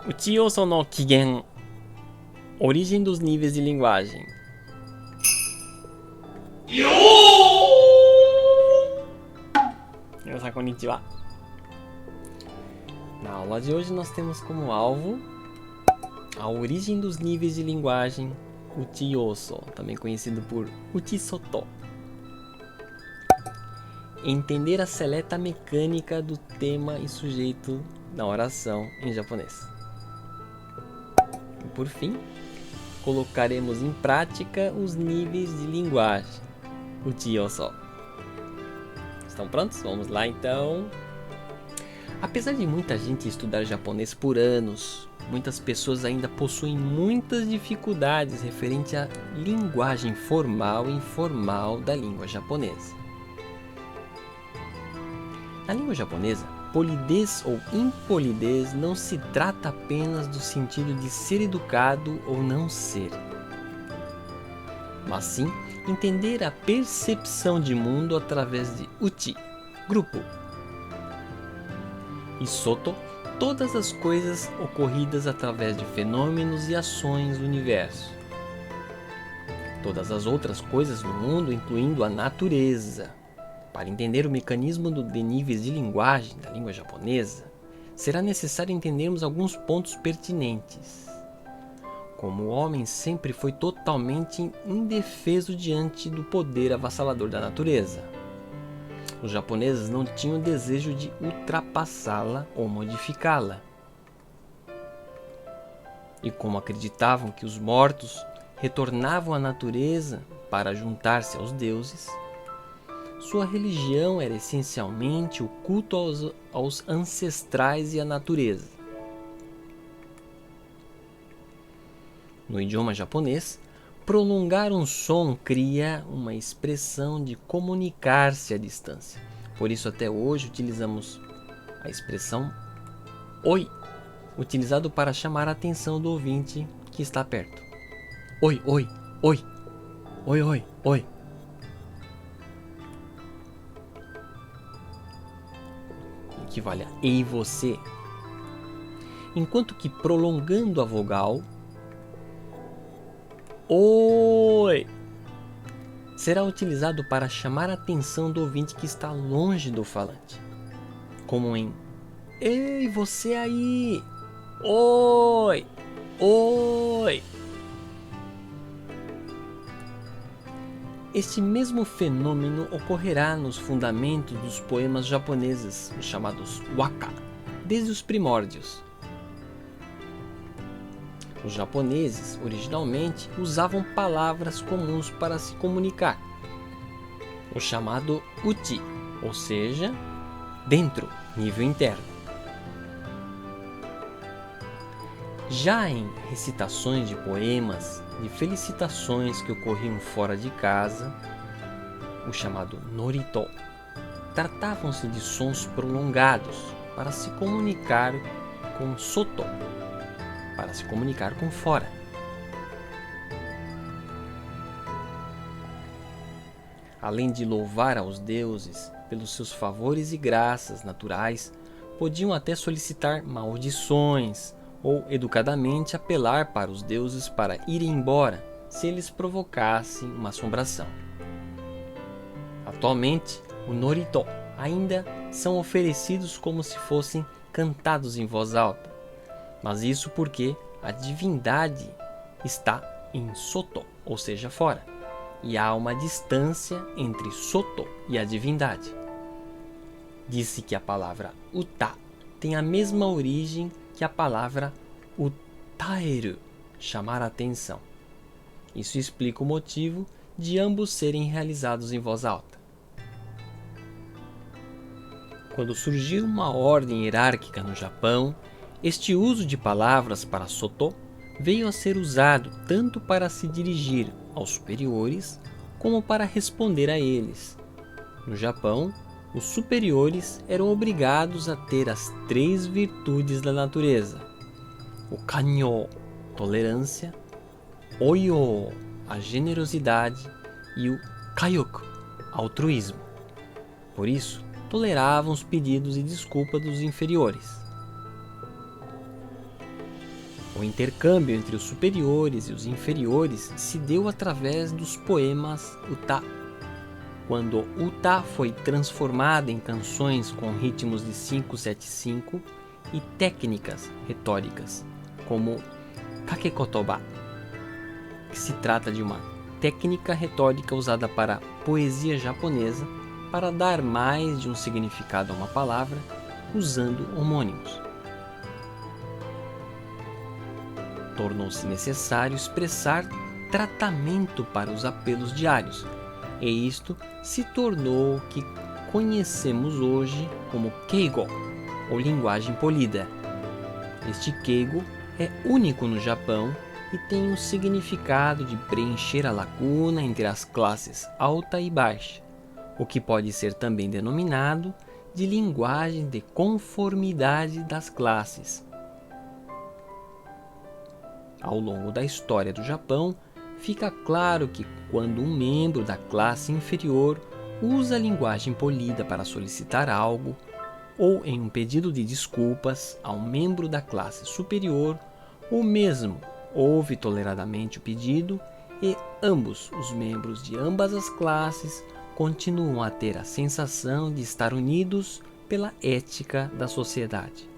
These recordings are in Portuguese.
Uchi-yoso no Kigen. Origem dos níveis de linguagem. Minasan, konnichiwa. Na aula de hoje nós temos como alvo a origem dos níveis de linguagem Uchi-yoso, também conhecido por Uchi-soto. Entender a seleta mecânica do tema e sujeito da oração em japonês. E por fim, colocaremos em prática os níveis de linguagem Uchi-yoso. Estão prontos? Vamos lá então. Apesar de muita gente estudar japonês por anos, muitas pessoas ainda possuem muitas dificuldades referente à linguagem formal e informal da língua japonesa. Na língua japonesa, polidez ou impolidez não se trata apenas do sentido de ser educado ou não ser, mas sim entender a percepção de mundo através de uchi, grupo, e soto, todas as coisas ocorridas através de fenômenos e ações do universo. Todas as outras coisas no mundo, incluindo a natureza. Para entender o mecanismo de níveis de linguagem da língua japonesa, será necessário entendermos alguns pontos pertinentes. Como o homem sempre foi totalmente indefeso diante do poder avassalador da natureza, os japoneses não tinham o desejo de ultrapassá-la ou modificá-la. E como acreditavam que os mortos retornavam à natureza para juntar-se aos deuses, sua religião era essencialmente o culto aos ancestrais e à natureza. No idioma japonês, prolongar um som cria uma expressão de comunicar-se à distância. Por isso, até hoje, utilizamos a expressão oi, utilizado para chamar a atenção do ouvinte que está perto. Oi, oi, oi, oi, oi, oi. Equivale a ei você. Enquanto que prolongando a vogal, oi, será utilizado para chamar a atenção do ouvinte que está longe do falante, como em ei você aí, oi, oi. Este mesmo fenômeno ocorrerá nos fundamentos dos poemas japoneses, os chamados waka, desde os primórdios. Os japoneses, originalmente, usavam palavras comuns para se comunicar, o chamado uchi, ou seja, dentro, nível interno. Já em recitações de poemas, de felicitações que ocorriam fora de casa, o chamado norito, tratavam-se de sons prolongados para se comunicar com soto, para se comunicar com fora. Além de louvar aos deuses pelos seus favores e graças naturais, podiam até solicitar maldições ou educadamente apelar para os deuses para irem embora se eles provocassem uma assombração. Atualmente, o norito ainda são oferecidos como se fossem cantados em voz alta, mas isso porque a divindade está em soto, ou seja, fora, e há uma distância entre soto e a divindade. Disse que a palavra uta tem a mesma origem que a palavra utaeru, chamar a atenção. Isso explica o motivo de ambos serem realizados em voz alta. Quando surgiu uma ordem hierárquica no Japão, este uso de palavras para soto veio a ser usado tanto para se dirigir aos superiores como para responder a eles. No Japão, os superiores eram obrigados a ter as 3 virtudes da natureza: o kanyo, tolerância, oyo, a generosidade, e o kaioku, altruísmo. Por isso, toleravam os pedidos e desculpas dos inferiores. O intercâmbio entre os superiores e os inferiores se deu através dos poemas uta. Quando o uta foi transformada em canções com ritmos de 5/7/5 e técnicas retóricas, como kakekotoba, que se trata de uma técnica retórica usada para poesia japonesa para dar mais de um significado a uma palavra usando homônimos. Tornou-se necessário expressar tratamento para os apelos diários, e isto se tornou o que conhecemos hoje como keigo, ou linguagem polida. Este keigo é único no Japão e tem o significado de preencher a lacuna entre as classes alta e baixa, o que pode ser também denominado de linguagem de conformidade das classes. Ao longo da história do Japão, fica claro que quando um membro da classe inferior usa a linguagem polida para solicitar algo, ou em um pedido de desculpas a um membro da classe superior, ou mesmo ouve toleradamente o pedido e ambos os membros de ambas as classes continuam a ter a sensação de estar unidos pela ética da sociedade.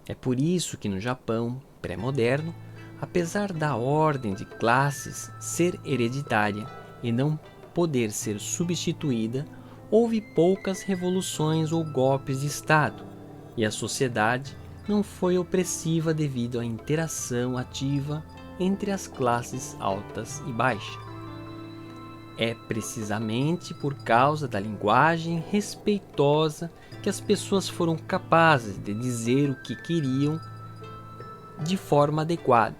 É por isso que no Japão pré-moderno, apesar da ordem de classes ser hereditária e não poder ser substituída, houve poucas revoluções ou golpes de Estado, e a sociedade não foi opressiva devido à interação ativa entre as classes altas e baixas. É precisamente por causa da linguagem respeitosa que as pessoas foram capazes de dizer o que queriam de forma adequada.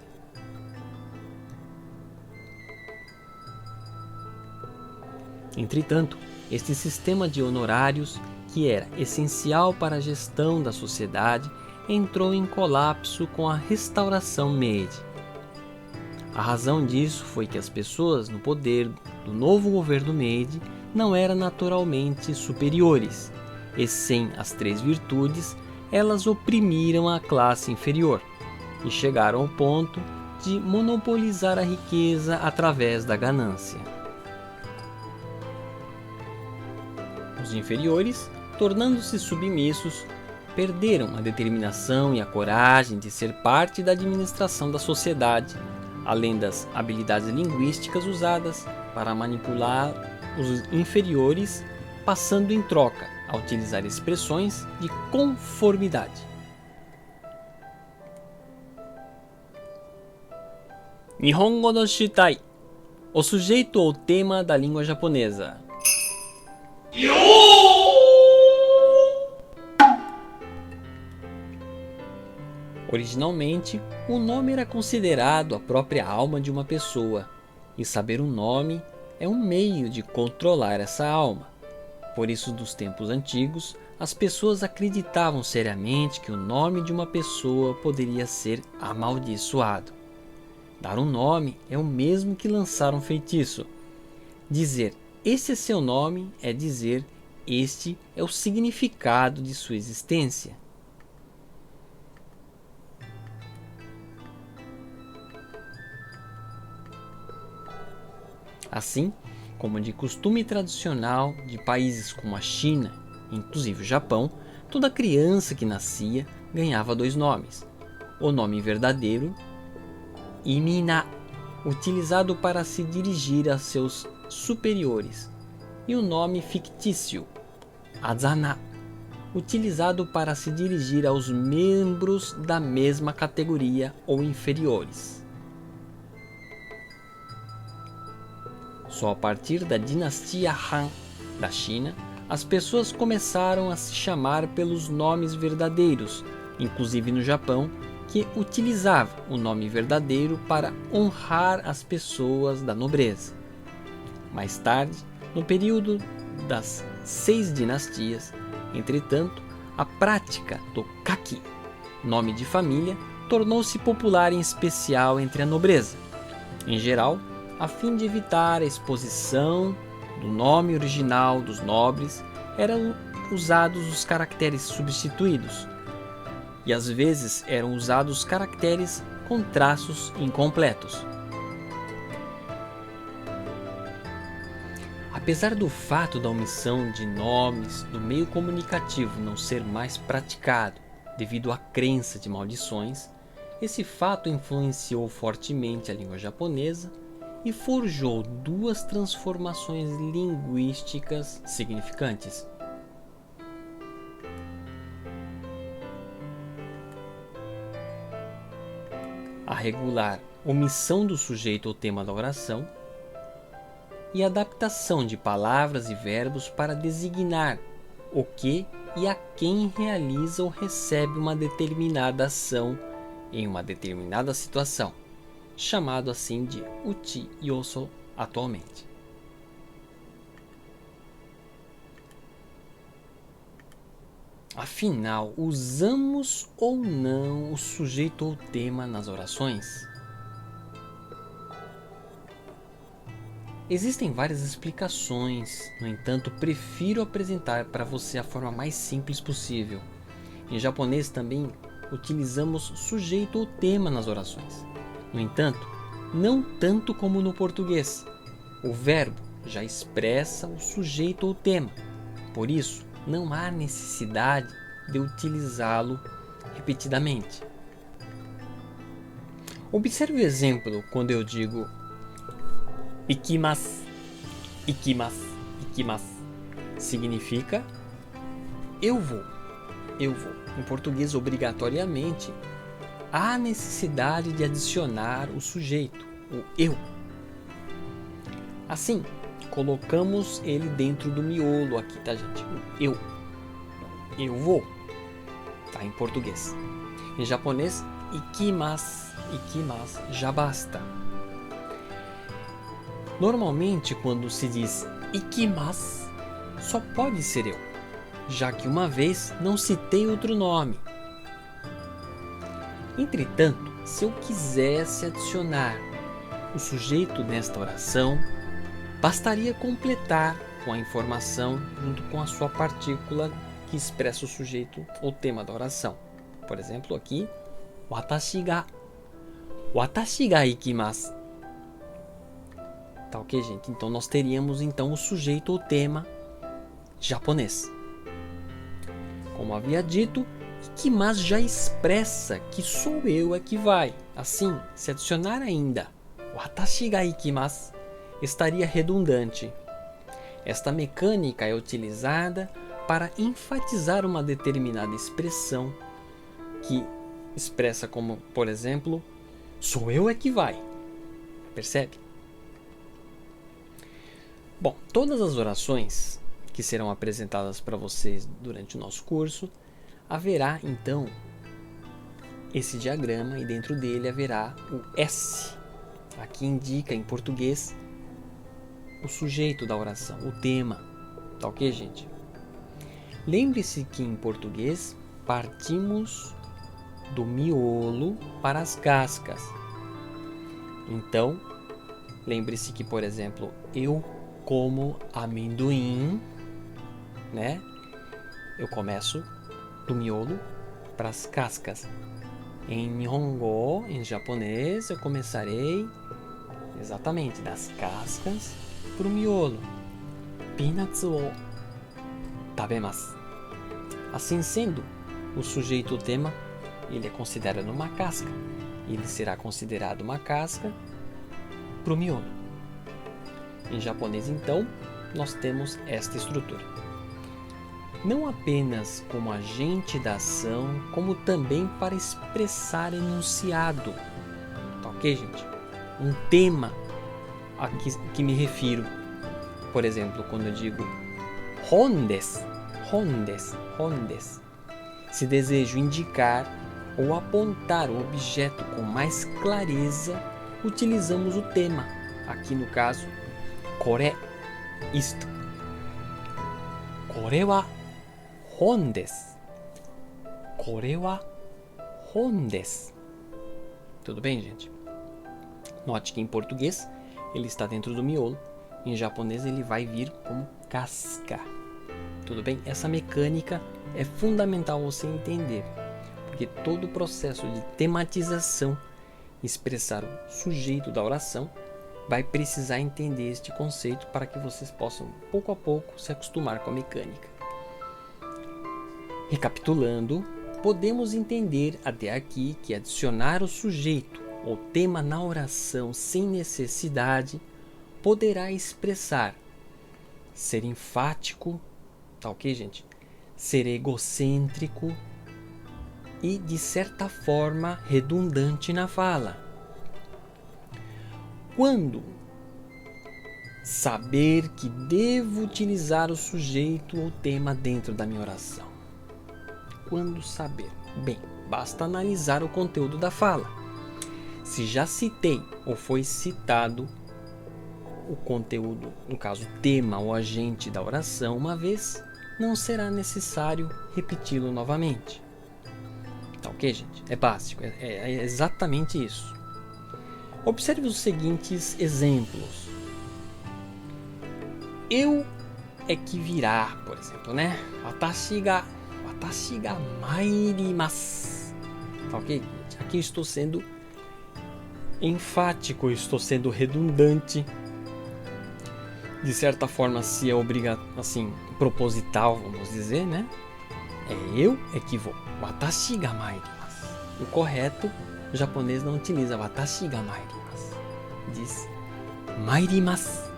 Entretanto, este sistema de honorários, que era essencial para a gestão da sociedade, entrou em colapso com a restauração Meiji. A razão disso foi que as pessoas no poder do novo governo Meiji não eram naturalmente superiores, e sem as três virtudes, elas oprimiram a classe inferior e chegaram ao ponto de monopolizar a riqueza através da ganância. Os inferiores, tornando-se submissos, perderam a determinação e a coragem de ser parte da administração da sociedade, além das habilidades linguísticas usadas para manipular os inferiores, passando em troca a utilizar expressões de conformidade. Nihongo no Shutai, o sujeito ou tema da língua japonesa. Originalmente, o nome era considerado a própria alma de uma pessoa, e saber o nome é um meio de controlar essa alma. Por isso, dos tempos antigos, as pessoas acreditavam seriamente que o nome de uma pessoa poderia ser amaldiçoado. Dar um nome é o mesmo que lançar um feitiço. Dizer "esse é seu nome" é dizer "este é o significado de sua existência". Assim como de costume tradicional de países como a China, inclusive o Japão, toda criança que nascia ganhava dois nomes. O nome verdadeiro, Imina, utilizado para se dirigir a seus superiores, e o nome fictício, Azana, utilizado para se dirigir aos membros da mesma categoria ou inferiores. Só a partir da dinastia Han da China, as pessoas começaram a se chamar pelos nomes verdadeiros, inclusive no Japão, que utilizava o nome verdadeiro para honrar as pessoas da nobreza. Mais tarde, no período das 6 dinastias, entretanto, a prática do kaki, nome de família, tornou-se popular, em especial entre a nobreza. Em geral, a fim de evitar a exposição do nome original dos nobres, eram usados os caracteres substituídos, e às vezes eram usados caracteres com traços incompletos. Apesar do fato da omissão de nomes do meio comunicativo não ser mais praticado devido à crença de maldições, esse fato influenciou fortemente a língua japonesa e forjou duas transformações linguísticas significantes. A regular omissão do sujeito ou tema da oração e adaptação de palavras e verbos para designar o que e a quem realiza ou recebe uma determinada ação em uma determinada situação, chamado assim de uchi yoso atualmente. Afinal, usamos ou não o sujeito ou tema nas orações? Existem várias explicações, no entanto, prefiro apresentar para você a forma mais simples possível. Em japonês também utilizamos sujeito ou tema nas orações. No entanto, não tanto como no português. O verbo já expressa o sujeito ou tema, por isso não há necessidade de utilizá-lo repetidamente. Observe o exemplo quando eu digo ikimasu, ikimasu, ikimasu. Significa eu vou, eu vou. Em português, obrigatoriamente, há necessidade de adicionar o sujeito, o eu. Assim, colocamos ele dentro do miolo aqui, tá, gente? O eu. Eu vou. Tá em português. Em japonês, ikimasu, ikimasu já basta. Normalmente, quando se diz ikimasu, só pode ser eu, já que uma vez não citei outro nome. Entretanto, se eu quisesse adicionar o sujeito nesta oração, bastaria completar com a informação junto com a sua partícula que expressa o sujeito ou tema da oração. Por exemplo, aqui, watashi ga ikimasu. Tá ok, gente? Então nós teríamos então o sujeito ou tema japonês. Como havia dito, ikimasu já expressa que sou eu é que vai. Assim, se adicionar ainda watashi ga ikimasu, estaria redundante. Esta mecânica é utilizada para enfatizar uma determinada expressão que expressa como, por exemplo, sou eu é que vai. Percebe? Bom, todas as orações que serão apresentadas para vocês durante o nosso curso, haverá então esse diagrama e dentro dele haverá o S. Aqui indica em português o sujeito da oração, o tema. Tá ok, gente? Lembre-se que em português partimos do miolo para as cascas. Então, lembre-se que, por exemplo, eu como amendoim, né? Eu começo do miolo para as cascas. Em Nihongo, em japonês, eu começarei exatamente das cascas para o miolo. Peanuts o tabemasu. Assim sendo, o sujeito ou tema, ele é considerado uma casca. Ele será considerado uma casca para o miolo. Em japonês, então, nós temos esta estrutura. Não apenas como agente da ação, como também para expressar enunciado. Tá ok, gente? Um tema a que me refiro. Por exemplo, quando eu digo hon desu, hon desu, hon desu. Se desejo indicar ou apontar o objeto com mais clareza, utilizamos o tema. Aqui no caso, kore, isto. Kore wa hon desu. Kore wa hon desu. Tudo bem, gente? Note que em português ele está dentro do miolo. Em japonês ele vai vir como casca. Tudo bem? Essa mecânica é fundamental você entender, porque todo o processo de tematização, expressar o sujeito da oração, vai precisar entender este conceito para que vocês possam, pouco a pouco, se acostumar com a mecânica. Recapitulando, podemos entender até aqui que adicionar o sujeito ou tema na oração sem necessidade poderá expressar ser enfático, tá ok, gente? Ser egocêntrico e, de certa forma, redundante na fala. Quando saber que devo utilizar o sujeito ou tema dentro da minha oração? Quando saber? Bem, basta analisar o conteúdo da fala. Se já citei ou foi citado o conteúdo, no caso, tema ou agente da oração uma vez, não será necessário repeti-lo novamente. Tá ok, gente? É básico, é exatamente isso. Observe os seguintes exemplos. Eu é que virá, por exemplo, né? Watashi ga mairimasu. Tá ok? Aqui eu estou sendo enfático, eu estou sendo redundante. De certa forma, se é assim, proposital, vamos dizer, né? Eu é que vou. Watashi ga mairimasu. O correto, o japonês não utiliza watashi ga mairimasu. Diz mairimasu.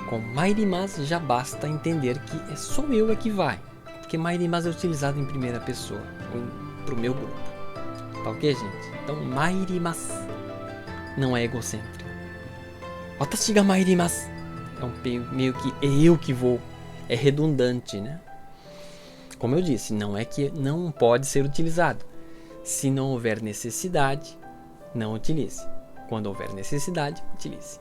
Com mairimasu já basta entender que sou eu é que vai. Porque mairimasu é utilizado em primeira pessoa, para o meu grupo. Tá ok, gente? Então, mairimasu não é egocêntrico. Watashi ga mairimasu. Meio que é eu que vou. É redundante, né? Como eu disse, não é que não pode ser utilizado. Se não houver necessidade, não utilize. Quando houver necessidade, utilize.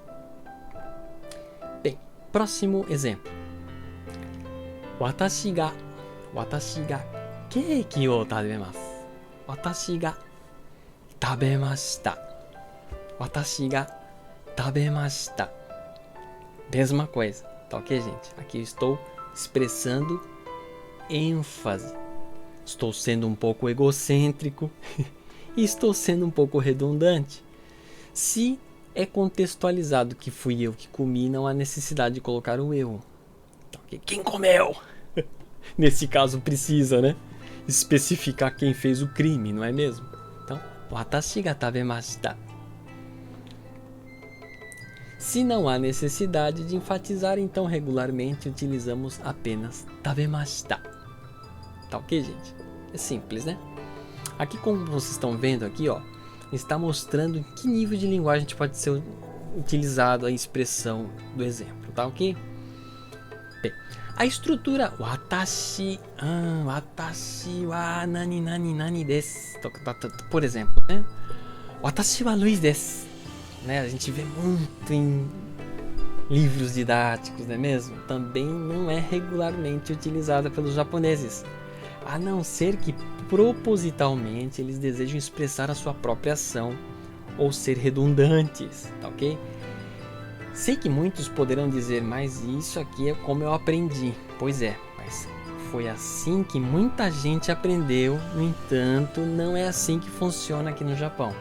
Bem, próximo exemplo. Watashi ga keiki o tabemasu. Watashi ga tabemashita. Watashi ga tabemashita. Mesma coisa, tá ok, gente? Aqui eu estou expressando ênfase. Estou sendo um pouco egocêntrico e estou sendo um pouco redundante. Se é contextualizado que fui eu que comi, não há necessidade de colocar o eu. Tá ok? Quem comeu? Nesse caso precisa, né? Especificar quem fez o crime, não é mesmo? Então, watashi ga tabemashita. Se não há necessidade de enfatizar, então regularmente utilizamos apenas tabemashita. Tá ok, gente? É simples, né? Aqui, como vocês estão vendo aqui, ó, está mostrando em que nível de linguagem a gente pode ser utilizado a expressão do exemplo, tá ok? Bem, a estrutura watashi wa nani desu. Por exemplo, né? Watashi wa Luiz desu. Né? A gente vê muito em livros didáticos, não é mesmo? Também não é regularmente utilizada pelos japoneses, a não ser que propositalmente eles desejam expressar a sua própria ação ou ser redundantes, tá ok? Sei que muitos poderão dizer, mas isso aqui é como eu aprendi. Pois é, mas foi assim que muita gente aprendeu, no entanto, não é assim que funciona aqui no Japão.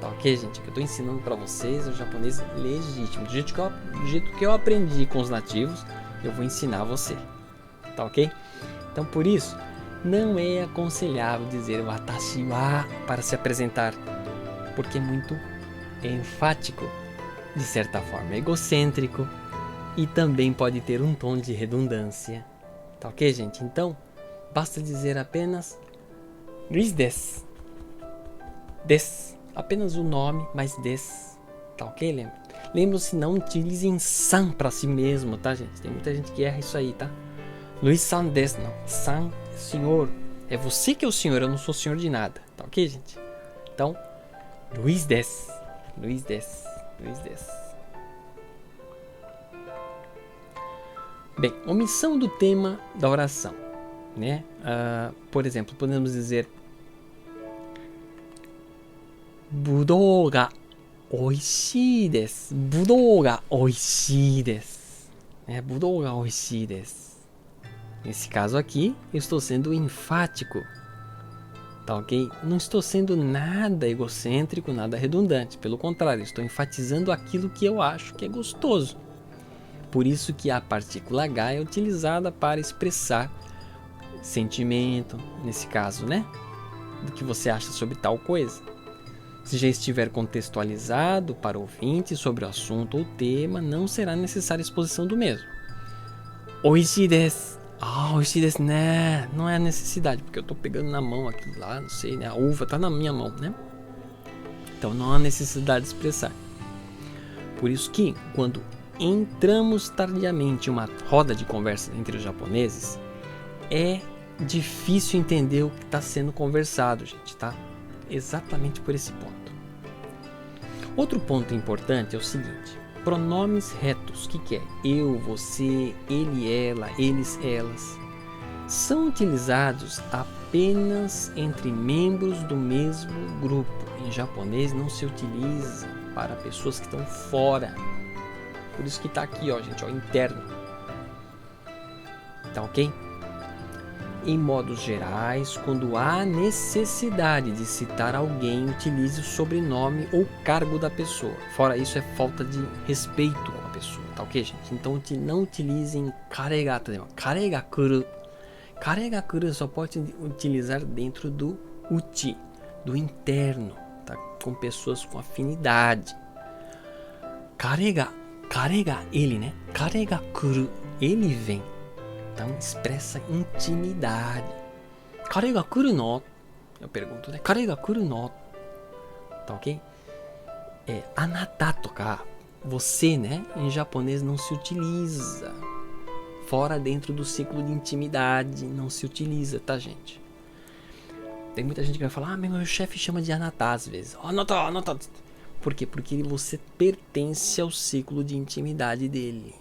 Tá ok, gente? O que eu estou ensinando para vocês é o japonês legítimo. Do jeito que eu aprendi com os nativos, eu vou ensinar você. Tá ok? Então, por isso, não é aconselhável dizer watashi wa para se apresentar, porque é muito enfático, de certa forma egocêntrico, e também pode ter um tom de redundância. Tá ok, gente? Então, basta dizer apenas Luiz desu. Desu. Apenas o nome, mas des. Tá ok? Lembra-se, não utilizem san para si mesmo, tá, gente? Tem muita gente que erra isso aí, tá? Luiz san des, não. San, senhor. É você que é o senhor, eu não sou senhor de nada. Tá ok, gente? Então, Luiz des. Luiz des. Luiz des. Bem, omissão do tema da oração, né? Por exemplo, podemos dizer Budou ga oishii desu. Budou ga oishii desu. Budou ga oishii desu. Nesse caso aqui, eu estou sendo enfático. Tá ok? Não estou sendo nada egocêntrico, nada redundante. Pelo contrário, estou enfatizando aquilo que eu acho que é gostoso. Por isso que a partícula H é utilizada para expressar sentimento, nesse caso, né? Do que você acha sobre tal coisa. Se já estiver contextualizado para o ouvinte sobre o assunto ou tema, não será necessária a exposição do mesmo. Oishii desu. Oishii desu né? Não é a necessidade, porque eu estou pegando na mão aqui lá, não sei, né? A uva está na minha mão, né? Então não há necessidade de expressar. Por isso que, quando entramos tardiamente em uma roda de conversa entre os japoneses, é difícil entender o que está sendo conversado, gente, tá? Exatamente por esse ponto. Outro ponto importante é o seguinte: pronomes retos, o que é? Eu, você, ele, ela, eles, elas, são utilizados apenas entre membros do mesmo grupo. Em japonês não se utiliza para pessoas que estão fora. Por isso que está aqui, ó, gente, ó, interno. Tá ok? Em modos gerais, quando há necessidade de citar alguém, utilize o sobrenome ou cargo da pessoa. Fora isso, é falta de respeito com a pessoa, tá ok, gente? Então, não utilizem karega, karega kuru. Karega kuru só pode utilizar dentro do uchi, do interno, tá? Com pessoas com afinidade. Karega, ele, né? Karega kuru, ele vem. Então expressa intimidade. Karega kuru no? Eu pergunto, né? Karega kuru no? Tá ok? Anata toka, você, né? Em japonês não se utiliza. Fora dentro do ciclo de intimidade não se utiliza, tá, gente? Tem muita gente que vai falar, meu chefe chama de anata às vezes. Anata. Por quê? Porque você pertence ao ciclo de intimidade dele.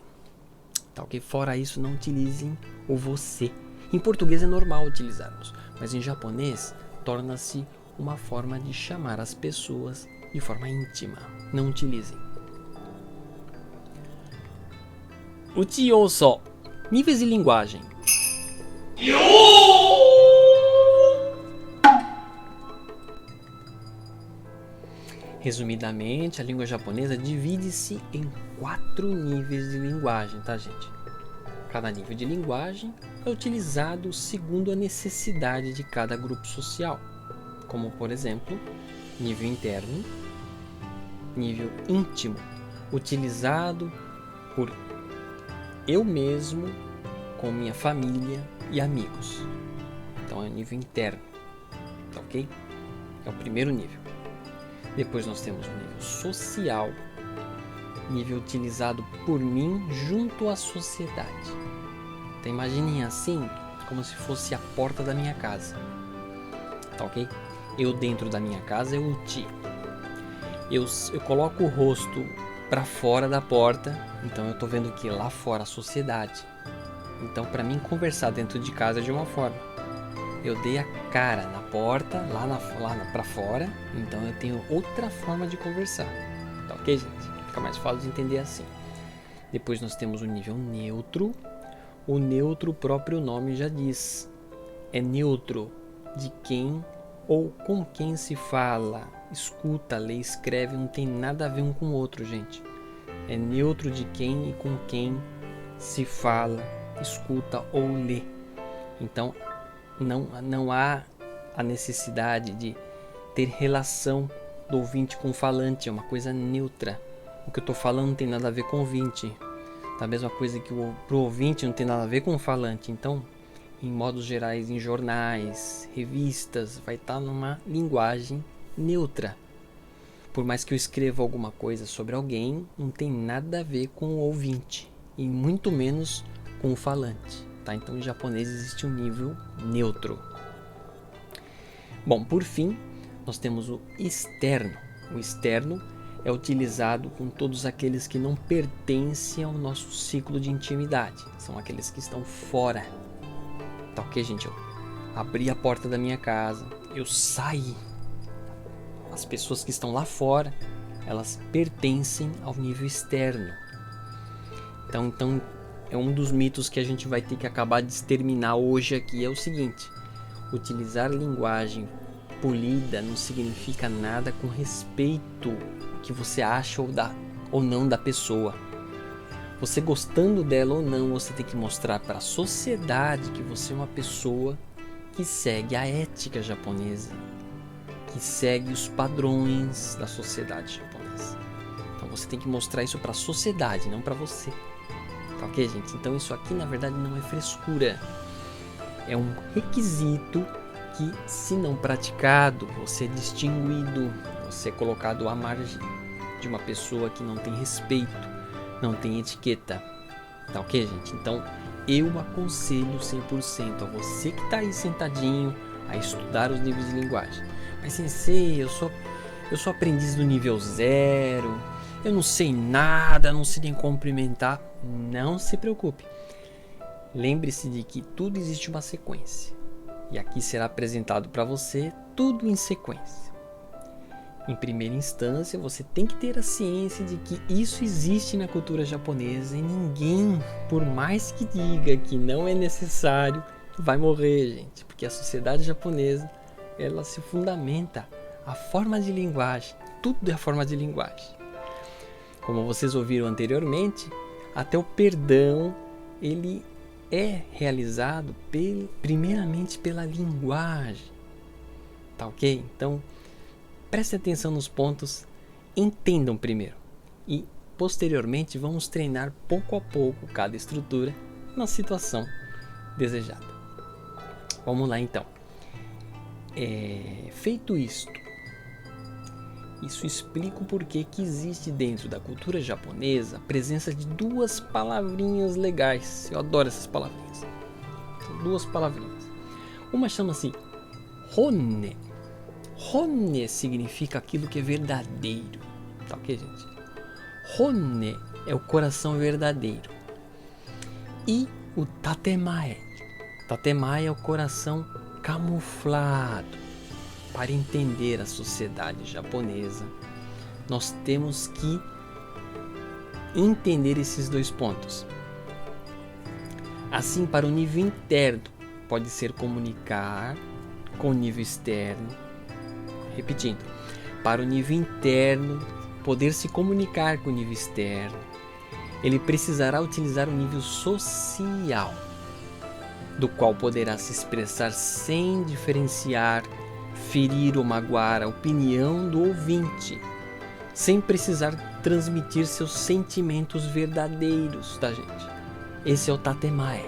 Tá ok? Fora isso, não utilizem o você. Em português é normal utilizarmos, mas em japonês torna-se uma forma de chamar as pessoas de forma íntima. Não utilizem. Uchi-yoso. Níveis de linguagem. Resumidamente, a língua japonesa divide-se em 4 níveis de linguagem, tá, gente? Cada nível de linguagem é utilizado segundo a necessidade de cada grupo social, como, por exemplo, nível interno, nível íntimo, utilizado por eu mesmo, com minha família e amigos. Então é nível interno, tá ok? É o primeiro nível. Depois nós temos o nível social, nível utilizado por mim junto à sociedade. Então imaginem assim, como se fosse a porta da minha casa. Tá ok? Eu dentro da minha casa é o uchi. Eu coloco o rosto para fora da porta, então eu tô vendo que lá fora a sociedade. Então para mim conversar dentro de casa é de uma forma. Eu dei a cara na porta, lá para fora, então eu tenho outra forma de conversar. Tá ok, gente? Fica mais fácil de entender assim. Depois nós temos o nível neutro. O neutro, o próprio nome já diz. É neutro de quem ou com quem se fala, escuta, lê, escreve, não tem nada a ver um com o outro, gente. É neutro de quem e com quem se fala, escuta ou lê. Então, não há a necessidade de ter relação do ouvinte com o falante, é uma coisa neutra. O que eu estou falando não tem nada a ver com o ouvinte. A mesma coisa que pro ouvinte não tem nada a ver com o falante. Então, em modos gerais, em jornais, revistas, vai estar numa linguagem neutra. Por mais que eu escreva alguma coisa sobre alguém, não tem nada a ver com o ouvinte. E muito menos com o falante. Tá? Então, em japonês existe um nível neutro. Bom, por fim, nós temos o externo. O externo é utilizado com todos aqueles que não pertencem ao nosso ciclo de intimidade. São aqueles que estão fora. Tá ok, gente? Eu abri a porta da minha casa, eu saí. As pessoas que estão lá fora, elas pertencem ao nível externo. Então é um dos mitos que a gente vai ter que acabar de exterminar hoje aqui. É o seguinte: utilizar linguagem polida não significa nada com respeito que você acha ou não da pessoa. Você gostando dela ou não, você tem que mostrar para a sociedade que você é uma pessoa que segue a ética japonesa, que segue os padrões da sociedade japonesa. Então você tem que mostrar isso para a sociedade, não para você. Tá ok, gente? Então isso aqui na verdade não é frescura. É um requisito que, se não praticado, você é distinguido, você é colocado à margem de uma pessoa que não tem respeito, não tem etiqueta. Tá ok, gente? Então eu aconselho 100% a você que está aí sentadinho a estudar os níveis de linguagem. Mas sensei, eu sou aprendiz do nível 0, eu não sei nada, não sei nem cumprimentar. Não se preocupe. Lembre-se de que tudo existe uma sequência. E aqui será apresentado para você tudo em sequência. Em primeira instância, você tem que ter a ciência de que isso existe na cultura japonesa e ninguém, por mais que diga que não é necessário, vai morrer, gente. Porque a sociedade japonesa, ela se fundamenta a forma de linguagem. Tudo é a forma de linguagem. Como vocês ouviram anteriormente, até o perdão, ele é realizado primeiramente pela linguagem. Tá ok? Então, preste atenção nos pontos, entendam primeiro. E, posteriormente, vamos treinar pouco a pouco cada estrutura na situação desejada. Vamos lá, então. Feito isto, isso explica o porquê que existe dentro da cultura japonesa a presença de duas palavrinhas legais. Eu adoro essas palavrinhas. São duas palavrinhas. Uma chama-se honne. Honne significa aquilo que é verdadeiro. Tá ok, gente? Honne é o coração verdadeiro. E o tatemae. Tatemae é o coração camuflado. Para entender a sociedade japonesa, nós temos que entender esses dois pontos. Assim, para o nível interno, pode ser comunicar com o nível externo. Repetindo, para o nível interno, poder se comunicar com o nível externo, ele precisará utilizar o nível social, do qual poderá se expressar sem diferenciar, ferir ou magoar a opinião do ouvinte, sem precisar transmitir seus sentimentos verdadeiros, tá, gente? Esse é o tatemae.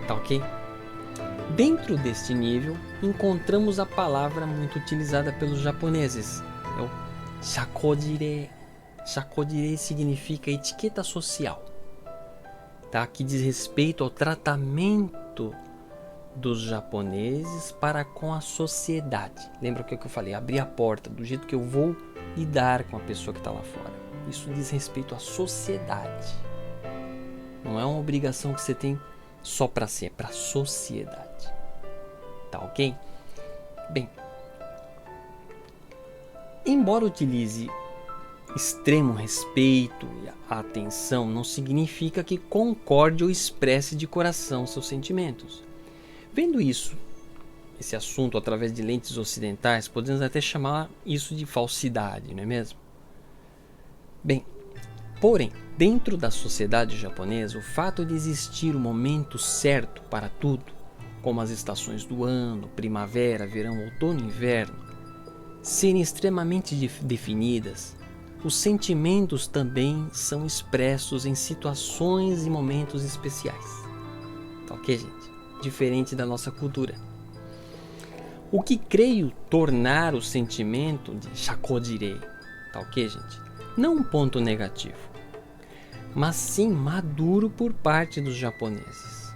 Tá ok? Dentro deste nível, encontramos a palavra muito utilizada pelos japoneses, é o shakodire. Shakodire significa etiqueta social, tá? Que diz respeito ao tratamento dos japoneses para com a sociedade. Lembra o que eu falei? Abrir a porta do jeito que eu vou lidar com a pessoa que está lá fora. Isso diz respeito à sociedade. Não é uma obrigação que você tem só para si, é para a sociedade. Tá ok? Bem, embora utilize extremo respeito e atenção, não significa que concorde ou expresse de coração seus sentimentos. Vendo esse assunto através de lentes ocidentais, podemos até chamar isso de falsidade, não é mesmo? Bem, porém, dentro da sociedade japonesa, o fato de existir o momento certo para tudo, como as estações do ano, primavera, verão, outono e inverno, serem extremamente definidas, os sentimentos também são expressos em situações e momentos especiais. Tá ok, gente? Diferente da nossa cultura. O que creio tornar o sentimento de shakodire, tá ok, gente? Não um ponto negativo, mas sim maduro por parte dos japoneses.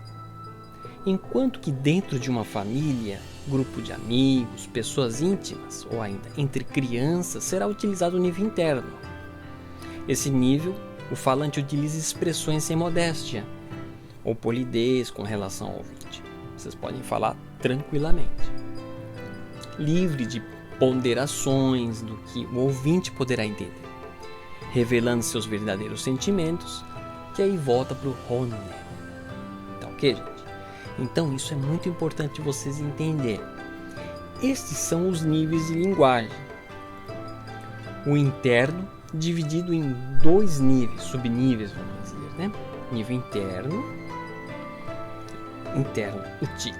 Enquanto que dentro de uma família, grupo de amigos, pessoas íntimas ou ainda entre crianças, será utilizado o nível interno. Esse nível, o falante utiliza expressões sem modéstia ou polidez com relação ao ouvinte. Vocês podem falar tranquilamente, livre de ponderações do que o ouvinte poderá entender, revelando seus verdadeiros sentimentos, que aí volta pro honne. Tá ok, gente? Então isso é muito importante vocês entenderem. Estes são os níveis de linguagem. O interno, dividido em 2 níveis, subníveis, vamos dizer, né? Nível interno, o ti,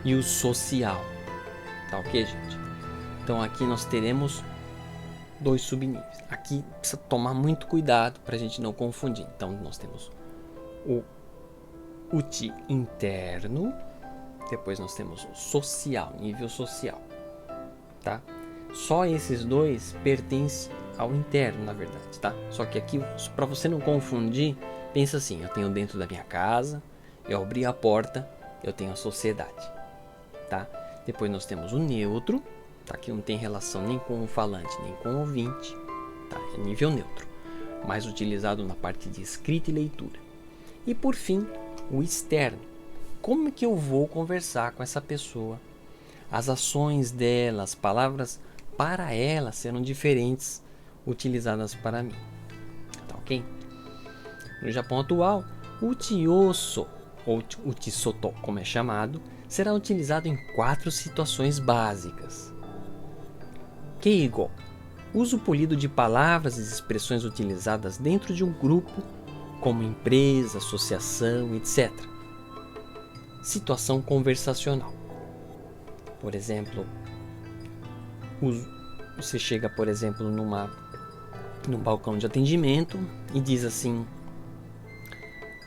e o social. Tá ok, gente? Então aqui nós teremos 2 subníveis. Aqui precisa tomar muito cuidado para a gente não confundir. Então nós temos o ti interno, depois nós temos o social, nível social, tá? Só esses 2 pertencem ao interno, na verdade, tá? Só que aqui, para você não confundir, pensa assim: eu tenho dentro da minha casa, eu abri a porta, eu tenho a sociedade, tá? Depois nós temos o neutro, tá? Que não tem relação nem com o falante, nem com o ouvinte, tá? É nível neutro, mais utilizado na parte de escrita e leitura. E por fim, o externo. Como é que eu vou conversar com essa pessoa? As ações dela, as palavras para ela serão diferentes utilizadas para mim. Tá ok? No Japão atual, o uchi-oso, ou uchi-soto, como é chamado, será utilizado em 4 situações básicas. Keigo, uso polido de palavras e expressões utilizadas dentro de um grupo, como empresa, associação, etc. Situação conversacional. Por exemplo, você chega, por exemplo, num balcão de atendimento e diz assim: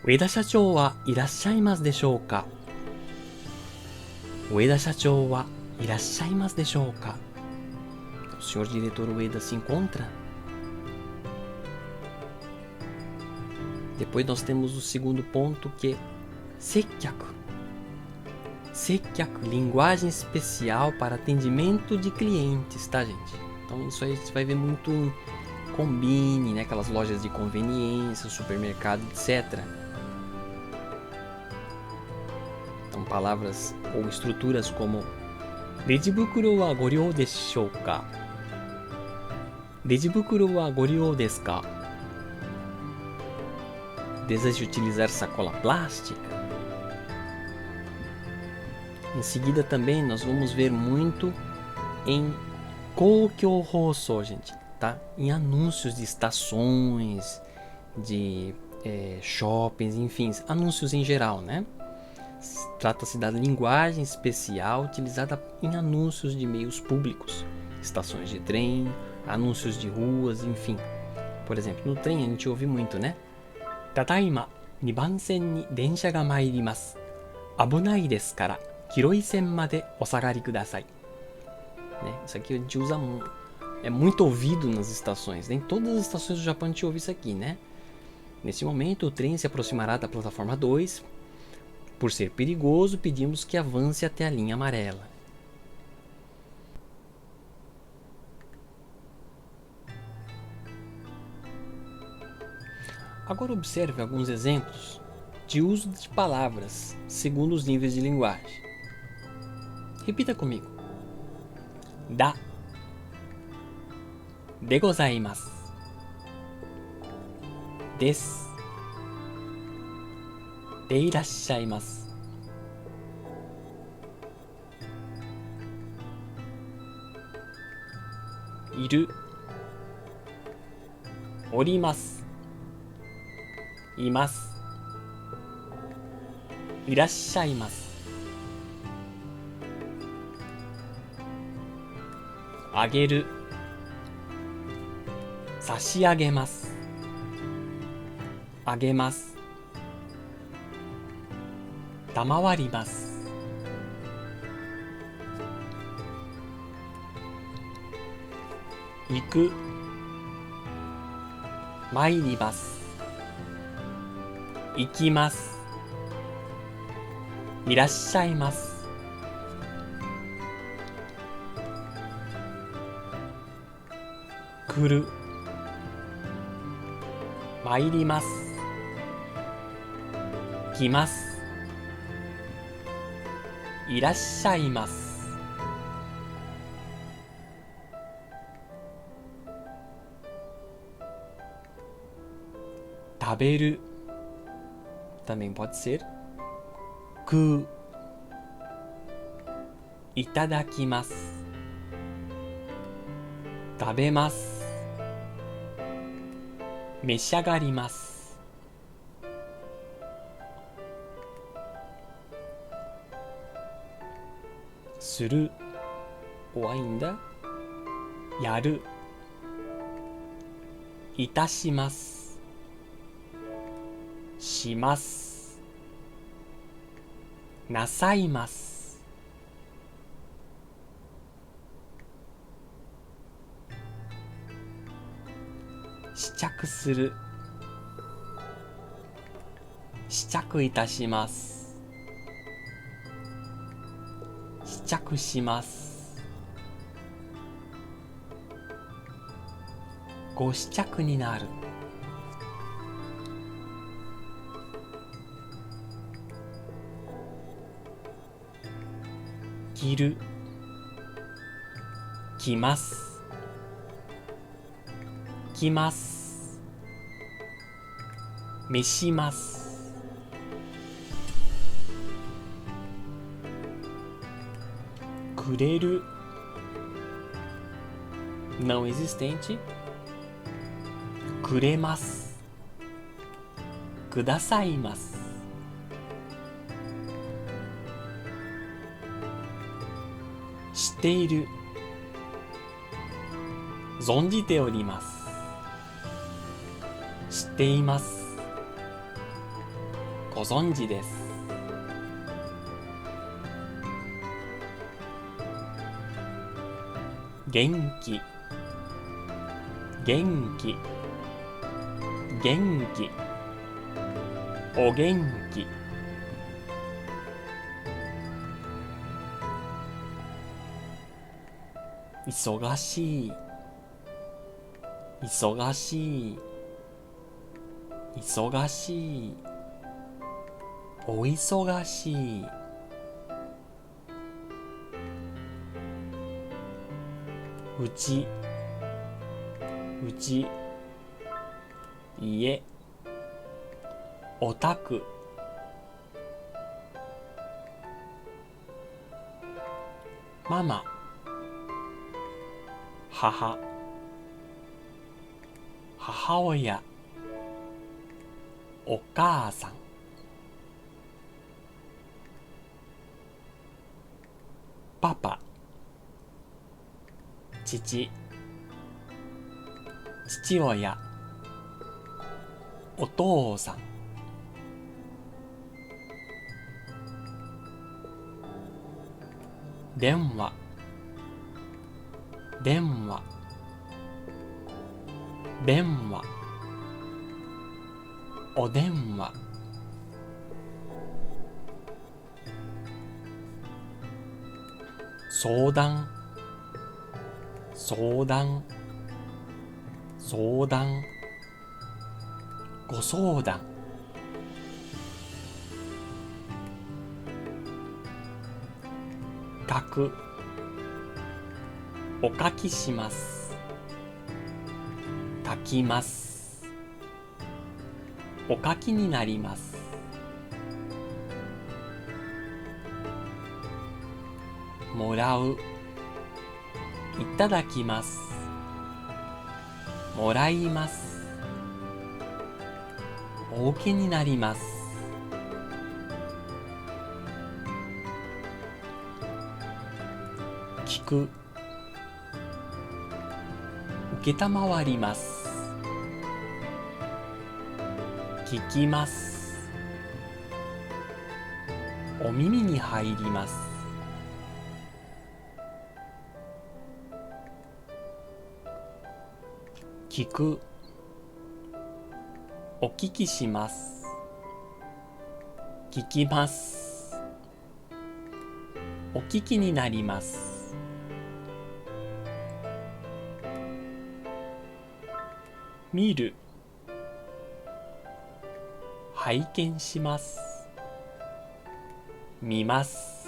Ueda Shachou wa irashaimasu deshou ka? Ueda Shachou wa irashaimasu deshou ka? O senhor diretor Ueda se encontra? Depois nós temos o segundo ponto, que é Sekkyaku. Sekkyaku, linguagem especial para atendimento de clientes, tá, gente? Então isso aí você vai ver muito em Combine, né? Aquelas lojas de conveniência, supermercado, etc. Então palavras ou estruturas como Rejibukuro wa goryou deshou ka? Rejibukuro wa goryou desu ka? Deseja utilizar sacola plástica? Em seguida também nós vamos ver muito em Kokyou Hoso, gente, tá? Em anúncios de estações, de shoppings, enfim, anúncios em geral, né? Trata-se da linguagem especial utilizada em anúncios de meios públicos, estações de trem, anúncios de ruas, enfim. Por exemplo, no trem a gente ouve muito, né? Tadaima, 2番線に電車が参ります。危ないですから、広い線までお下がりください。Né? Isso aqui a gente usa muito. É muito ouvido nas estações. Nem todas as estações do Japão a gente ouve isso aqui, né? Nesse momento, o trem se aproximará da plataforma 2. Por ser perigoso, pedimos que avance até a linha amarela. Agora observe alguns exemplos de uso de palavras segundo os níveis de linguagem. Repita comigo. Da, de gozaimasu, desu, de irashaimasu, iru, orimasu, います。いらっしゃいます。あげる。差し上げます。あげます。賜ります。行く。参ります。行きます。いらっしゃいます。来る。参ります。来ます。いらっしゃいます。食べる。também pode ser 食う、いただきます、食べます、召し上がります。するはいいんだ。やる、いたします、します、なさいます。試着する、試着いたします、試着します。ご試着になる。着る、着ます、着ます、召します。くれる não existente くれます、くださいます。知っている、存じております。知っています、ご存知です。元気、元気、元気、お元気。忙しい、忙しい、忙しい、お忙しい。うち、うち、家、おたく。ママ、母、母親、お母さん。パパ、父、父親、お父さん。電話、電話、電話、お電話。相談、相談、相談、ご相談。書く、お書きします。書きます。お書きになります。もらう、いただきます。もらいます。お受けになります。聞く、受けたまわります。聞きます。お耳に入ります。聞く、お聞きします。聞きます。お聞きになります。見る、拝見します。見ます。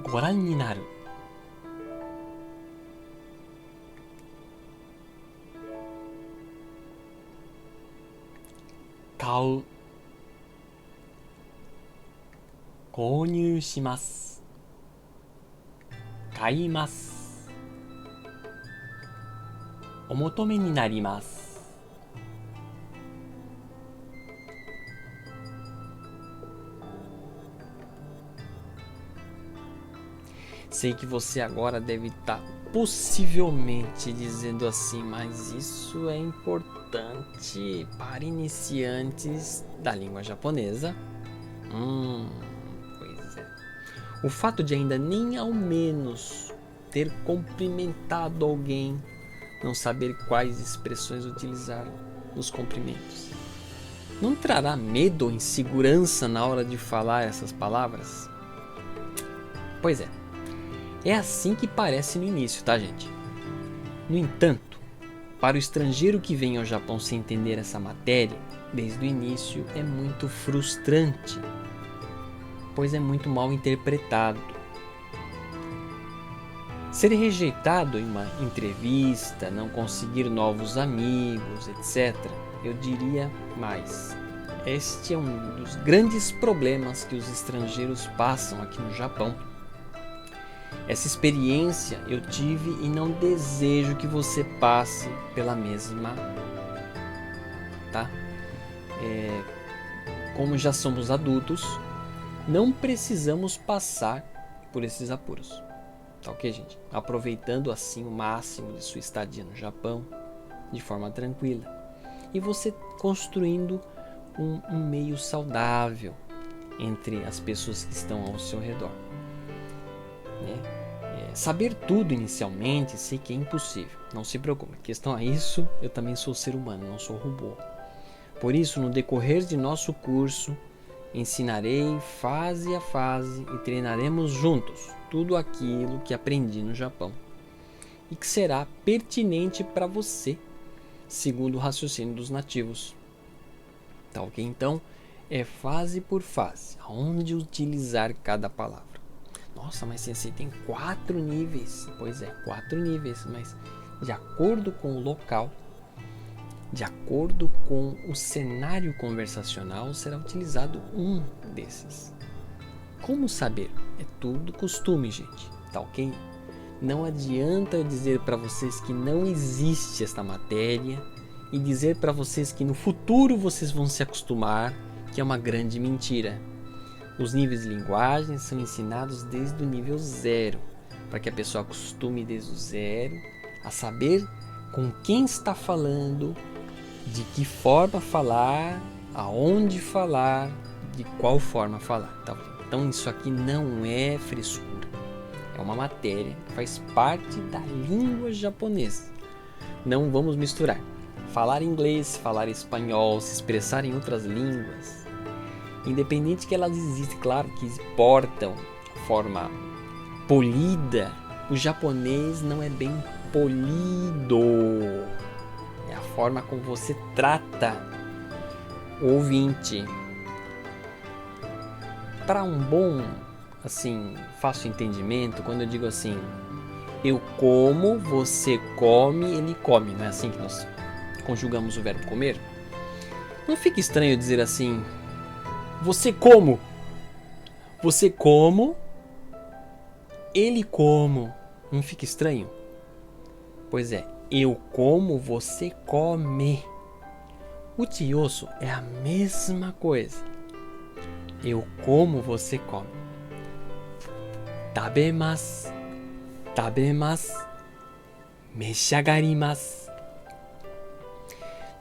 ご覧になる。買う 購入します 買います お求めになります Sei que você agora deve estar possivelmente dizendo assim, mas isso é importante para iniciantes da língua japonesa? Pois é. O fato de ainda nem ao menos ter cumprimentado alguém, não saber quais expressões utilizar nos cumprimentos, não trará medo ou insegurança na hora de falar essas palavras? Pois é. É assim que parece no início, tá, gente? No entanto, para o estrangeiro que vem ao Japão sem entender essa matéria, desde o início é muito frustrante, pois é muito mal interpretado. Ser rejeitado em uma entrevista, não conseguir novos amigos, etc., eu diria mais. Este é um dos grandes problemas que os estrangeiros passam aqui no Japão. Essa experiência eu tive e não desejo que você passe pela mesma, tá? Como já somos adultos, não precisamos passar por esses apuros, tá ok, gente? Aproveitando assim o máximo de sua estadia no Japão, de forma tranquila, e você construindo um meio saudável entre as pessoas que estão ao seu redor. Saber tudo inicialmente sei que é impossível, não se preocupe, em questão a isso eu também sou ser humano, não sou robô. Por isso, no decorrer de nosso curso, ensinarei fase a fase e treinaremos juntos tudo aquilo que aprendi no Japão e que será pertinente para você, segundo o raciocínio dos nativos. Tá ok? Então, é fase por fase, aonde utilizar cada palavra. Nossa, mas Sensei, tem 4 níveis. Pois é, 4 níveis, mas de acordo com o local, de acordo com o cenário conversacional, será utilizado um desses. Como saber? É tudo costume, gente, tá ok? Não adianta eu dizer para vocês que não existe esta matéria e dizer para vocês que no futuro vocês vão se acostumar, que é uma grande mentira. Os níveis de linguagem são ensinados desde o nível 0, para que a pessoa acostume desde o 0 a saber com quem está falando, de que forma falar, aonde falar, de qual forma falar. Tá? Então isso aqui não é frescura, é uma matéria que faz parte da língua japonesa. Não vamos misturar. Falar inglês, falar espanhol, se expressar em outras línguas, independente que elas existem, claro que portam forma polida, o japonês não é bem polido. É a forma como você trata o ouvinte. Para um bom, assim, fácil entendimento, quando eu digo assim, eu como, você come, ele come, não é assim que nós conjugamos o verbo comer? Não fica estranho dizer assim, você como, ele como. Não fica estranho? Pois é, eu como, você come. O chiyosu é a mesma coisa. Eu como, você come. Tabemasu, meshagarimasu.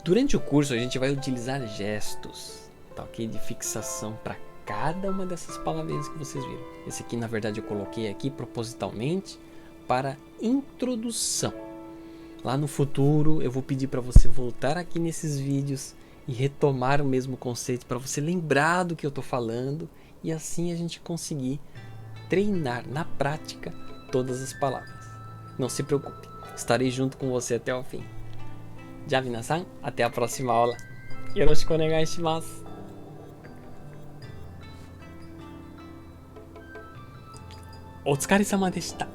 Durante o curso a gente vai utilizar gestos, tá, ok? De fixação para cada uma dessas palavrinhas que vocês viram. Esse aqui na verdade eu coloquei aqui propositalmente para introdução. Lá no futuro eu vou pedir para você voltar aqui nesses vídeos e retomar o mesmo conceito para você lembrar do que eu estou falando e assim a gente conseguir treinar na prática todas as palavras. Não se preocupe, estarei junto com você até o fim. Já minasan, até a próxima aula. Yoroshiku onegai shimasu. Otsukare-sama deshita.